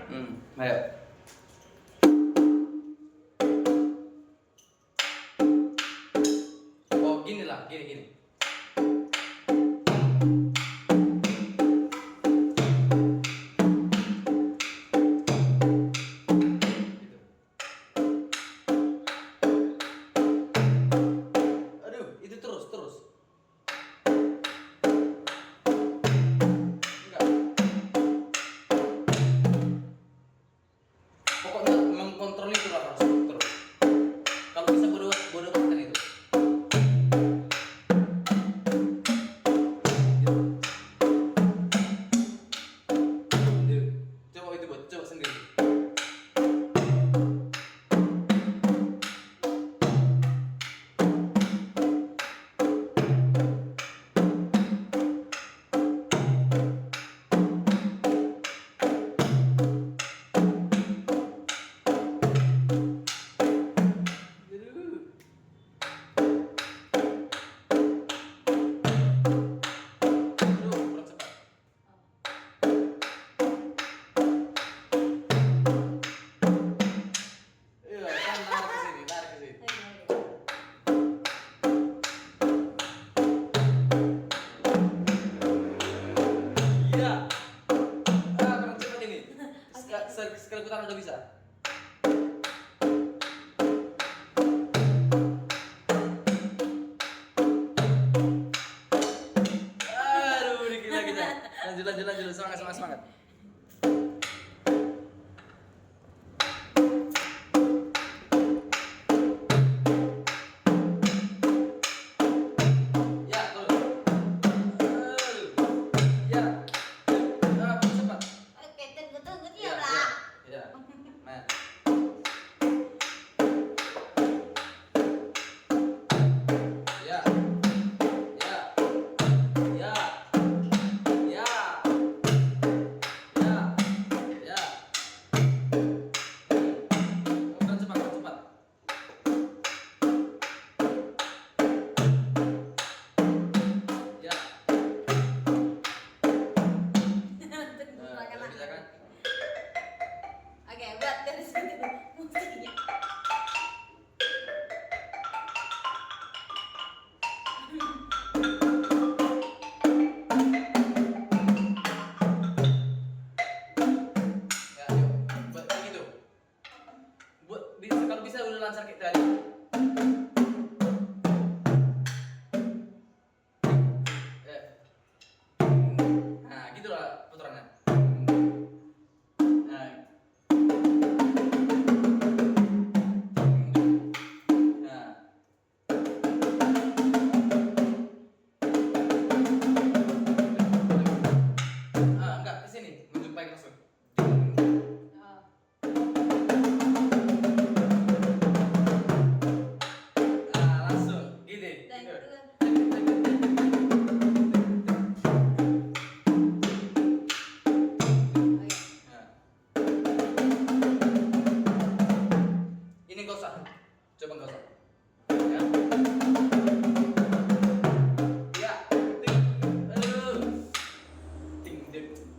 Ayo. Oh, gini lah, gini. Aduh, itu terus. Enggak. Pokoknya mengkontrol itu lah harus terus. Kalau bisa bodoh kan itu. Coba itu buat, coba sendiri. Sekali putaran udah bisa. Aduh, gila. Lanjut. Semangat. Ya, tuh. Ya. Cepat. Oke, tunggu dia lah. Ya. Nah. Ya. Cepat. Ya. Udah bisa kan? Oke, buat dari sini musiknya. Ya, yuk. Buat kayak gitu. Kalau bisa udah lancar kayak tadi. Nah, gitulah putarannya. Nah. Enggak, ke sini, menjumpai langsung. Langsung, gini. Ini gak usah. Coba gak usah. Ya. Ya.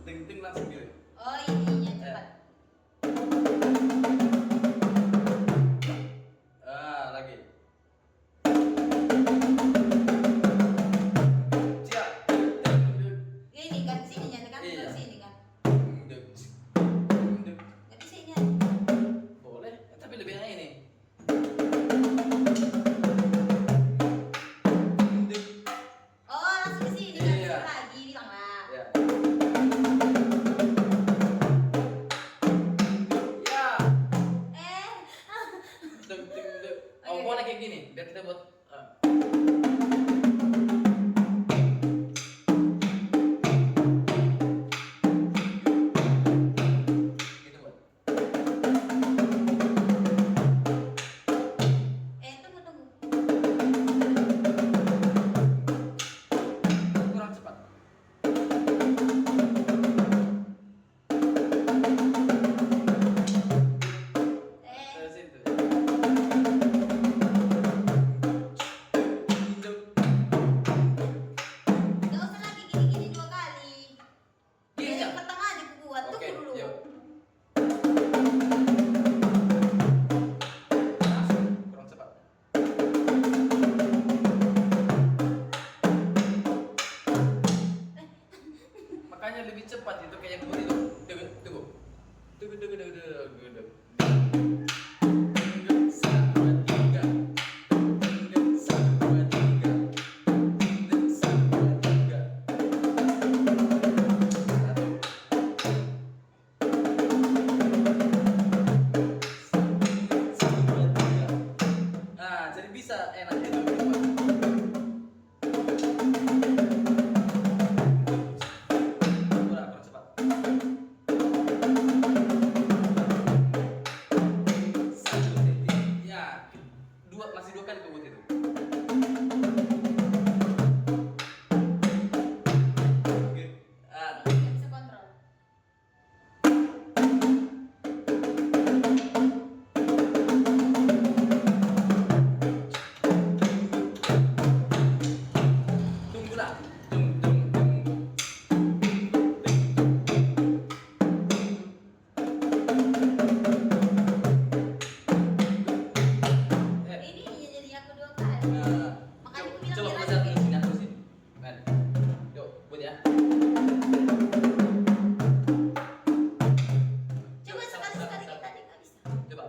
Ting langsung gitu. Oh, ininya cepat. Lagi. Siap. Ini kan sininya kan Iya. sini kan. Jadi sini. Boleh, tapi lebih enak ini. Oh, langsung ke sini kan Iya. lagi bilang lah. Ya. lebih cepat itu kayak yang itu. Tunggu, tunggu. Tunggu, tunggu, tunggu, tunggu, tunggu. Satu, dua, tiga. Satu, dua, tiga. Satu, dua, tiga. Satu, dua, tiga. Nah, jadi bisa enak itu. Kurang cepat. Satu titik. Ya, masih dua kali kebut itu. Oke. Ah, Nggak bisa kontrol. tunggulah. Tunggu. Ini jadi aku 2 kali. Nah, Makanya aku bilang coba dia belajar lagi. di sini aku sini. Kan. Yuk, buat ya. Coba sekali-sekali kita tadi nggak bisa. Coba.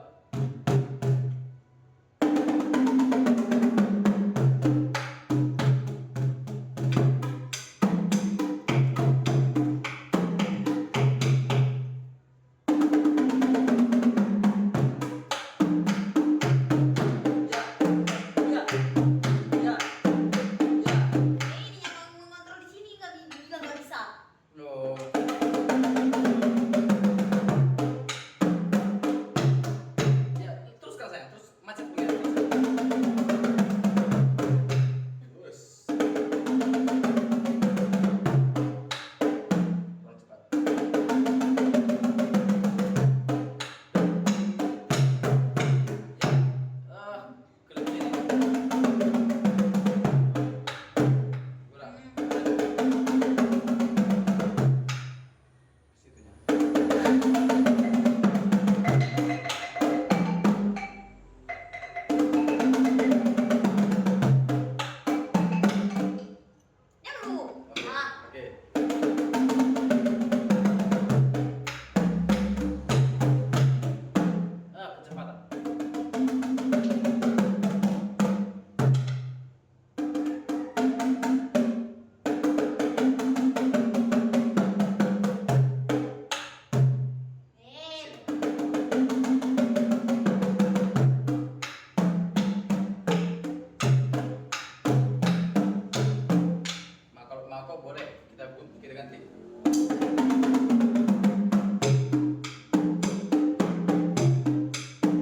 Ya. Ya. Ya. Ya. Ini yang mau mengontrol di sini nggak bisa. Loh. Ya, teruskan sayang, terus macet begini. Terus. Kurang cepat. Ya. Kelebihan ini. Kurang. Situnya. Ya dulu. Oke. Nah, Oke. Kecepatan. Kalau boleh kita ganti.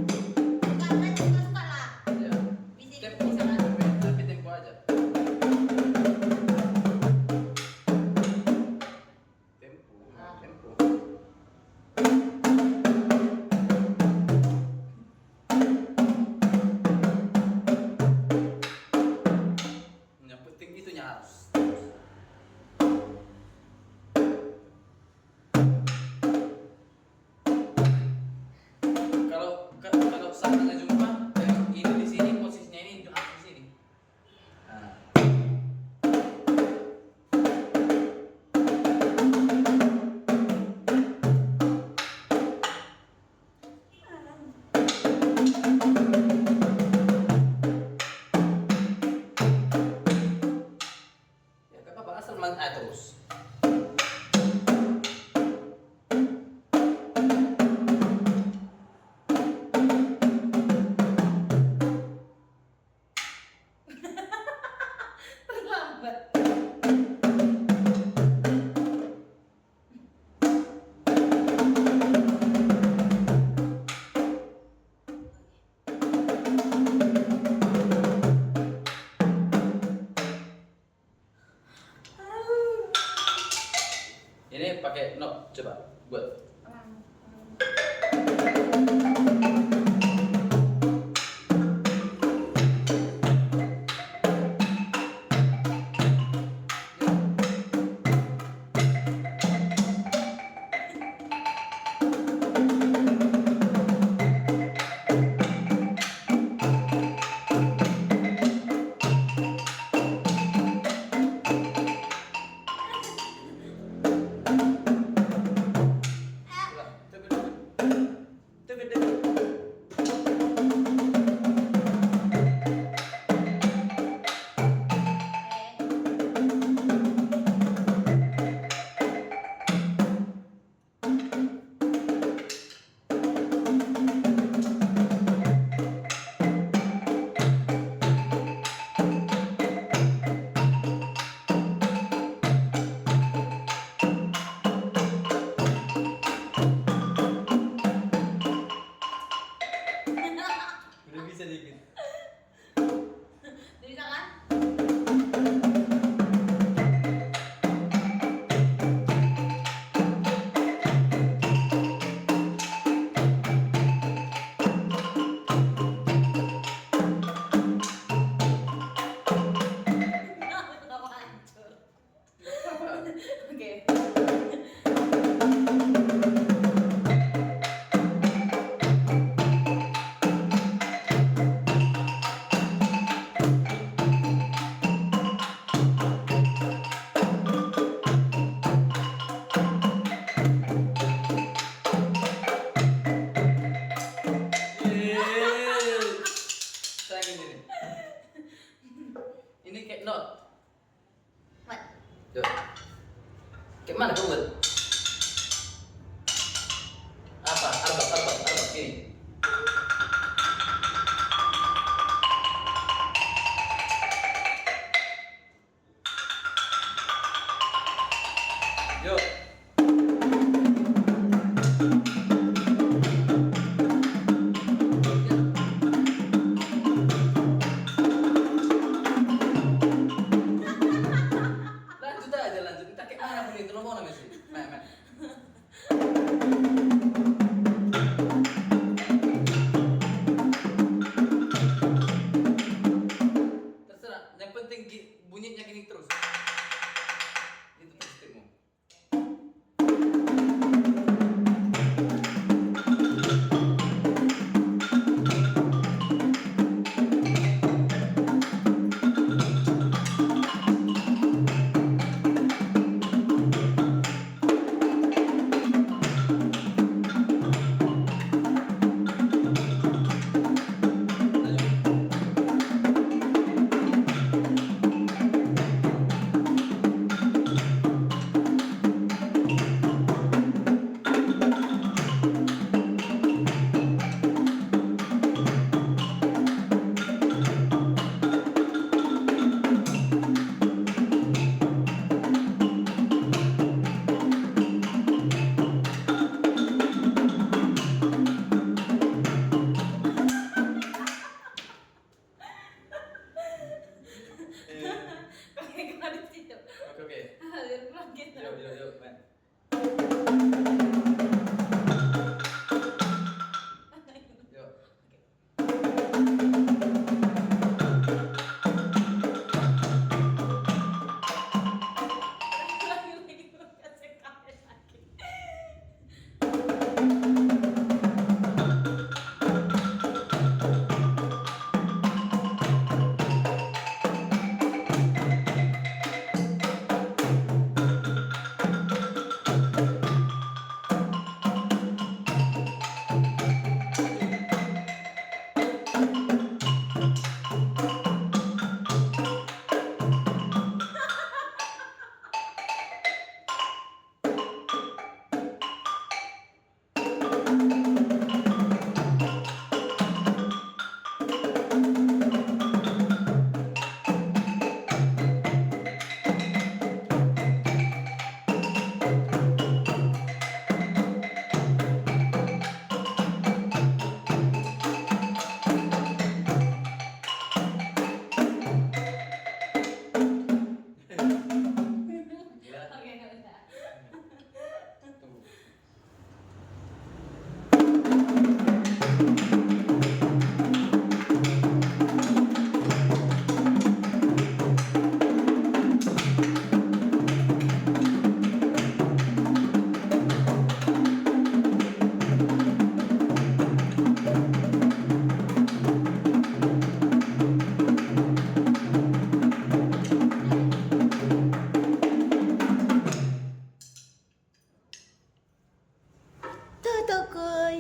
bukan suka lah. Ya. Bisa Tempo, bisa kan? tapi tempo aja. Tempo. Yang penting itunya harus. Kalau saatnya jumpa, ini di sini posisinya ini harus di sini. Nah. Ya, gak apa-apa, asal terus. Terlambat. Ini pakai not, coba buat.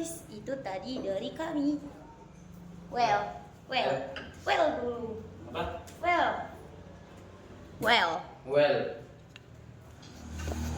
guys, itu tadi dari kami. Well dulu. Apa? Well. Well.